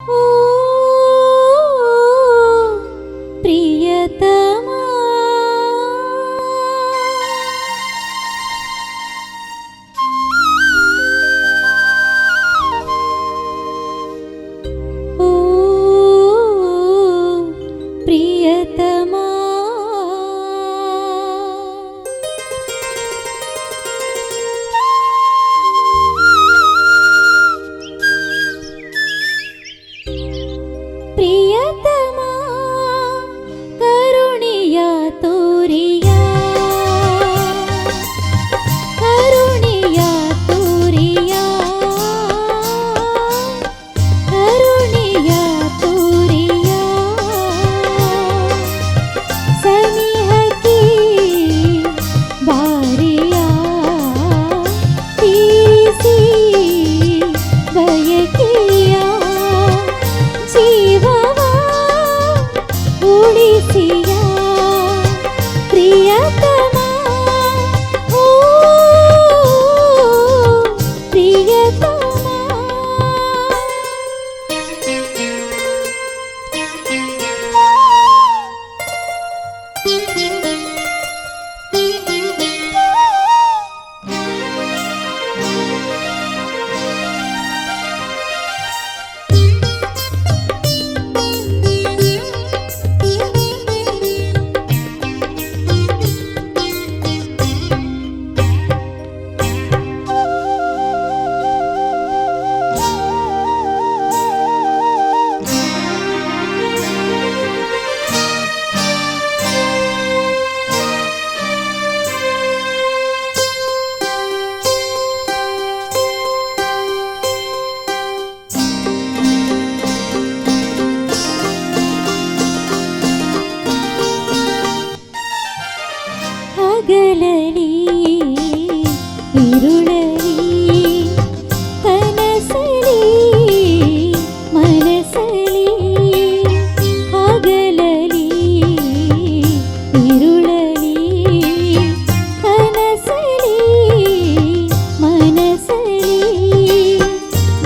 ಓ ಪ್ರಿಯತಮ ಓ ಪ್ರಿಯತಮ ಪ್ರಿಯತಮ ಕರುಣೆಯ ತೋರೆಯ ಕರುಣೆಯ ತೋರೆಯ ಕರುಣೆಯ ತೋರೆಯ ಸನಿಹಕ್ಕೆ ಬಾರೆಯ ತೀರಿಸಿ ಬಯಕೆಯ ಜೀವವ ಉಳಿಸಿಯ ಪ್ರಿಯತಮ ಓ ಪ್ರಿಯತಮ ಹಗಲಲಿ ಇರುಳಲಿ ಕನಸಲಿ ಮನಸಲಿ ಹಗಲಲಿ ಇರುಳಲಿ ಕನಸಲಿ ಮನಸಲಿ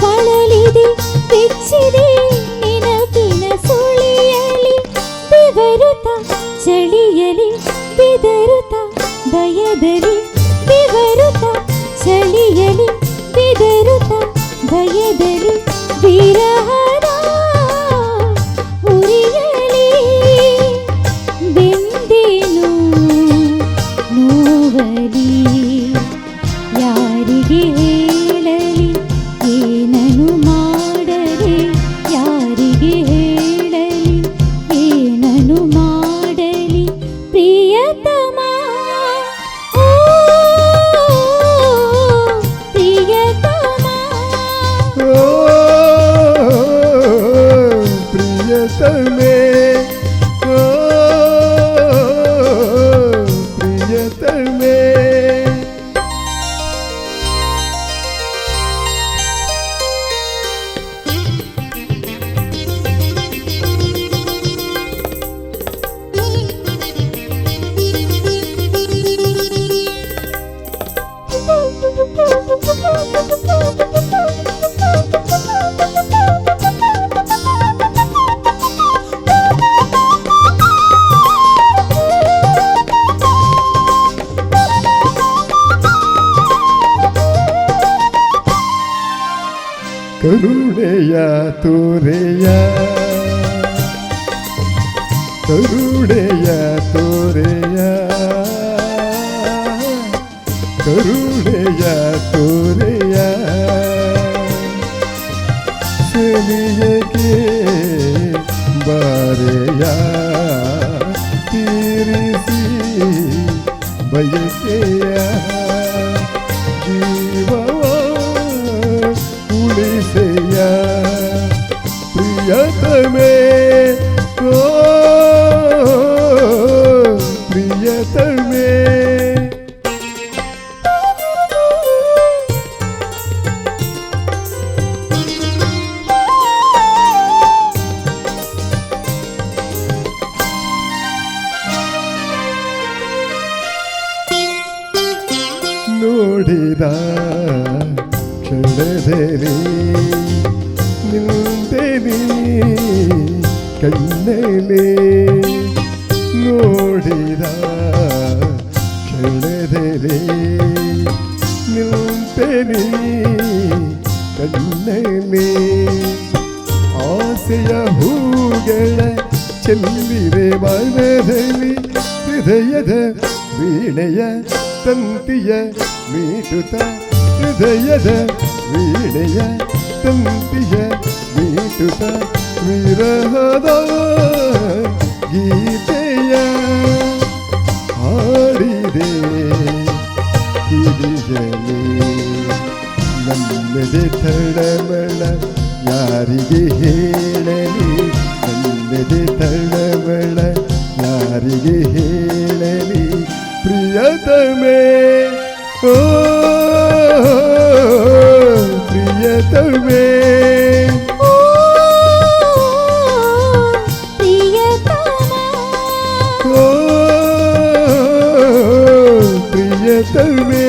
ಬಳಲಿದೆ ಬೆಚ್ಚಿದೆ ನೆನಪಿನ ಸುಳಿಯಲಿ ಬೆವರುತ್ತ ಚಳಿಯಲಿ ಬೆದರುತ್ತ ಭಯದಲ್ಲಿ ಬೆವರುತ್ತ ಚಳಿಯಲಿ ಬೆದರುತ್ತ ಭಯದಲ್ಲಿ ವಿರಹದ ಉರಿಯಲಿ ಬೆಂದೇನು ನೋವಲಿ ಯಾರಿಗೆ ಹೇಳಲಿ ಏನನು ಮಾಡಲಿ ಯಾರಿಗೆ ಹೇಳಲಿ ಏನನು ಮಾಡಲಿ ಪ್ರಿಯತಮ ಓ ಪ್ರಿಯತಮ ಓ ಪ್ರಿಯತಮೆ ಓ ಪ್ರಿಯತಮೆ ಕರುಣೆಯ ತೋರೆಯ ಕರುಣೆಯ ತೋರೆಯ ಕರುಣೆಯ ತೋರೆಯ ಸನಿಯಕ್ಕೆ ಬಾರೆಯ ತೀರಿಸಿ ಬಯಕೆಯ ಜೀವವ ಉಳಿಸೆಯ ಪ್ರಿಯತಮೆ ಓ ಪ್ರಿಯತಮೆ ನೋಡಿದ ಕ್ಷಣದಲ್ಲಿ ನಿಂತೆ ನೀ ಕಣ್ಣಲ್ಲಿ ನೋಡಿದ ಕ್ಷಣದಲ್ಲಿ ನಿಲ್ಪೆನಿ ಕಣ್ಣಲ್ಲಿ ಆಸೆಯ ಹೂಗಳ ಚೆಲ್ಲಿರೆ ಮನದಲ್ಲಿ ಹೃದಯದ ವೀಣೆಯ ತಂತಿಯ ಮೀಟುತ್ತ ಹೃದಯದ ವೀಣೆಯ ತಂತಿಯ ಮೀಟುತ್ತ ವಿರಹದ ಗೀತೆಯ ಹಾಡಿದೆ ಕಿಡಿಯಲಿ ನನ್ನದೆ ತಳಮಳ ಯಾರಿಗೆ ಹೇಳಲಿ ನನ್ನದೆ ತಳಮಳ ಯಾರಿಗೆ ಹೇಳಲಿ ಪ್ರಿಯತಮೇ ಓ ಪ್ರಿಯತಮೇ ಓ ಪ್ರಿಯತಮ ಓ ಪ್ರಿಯತಮೇ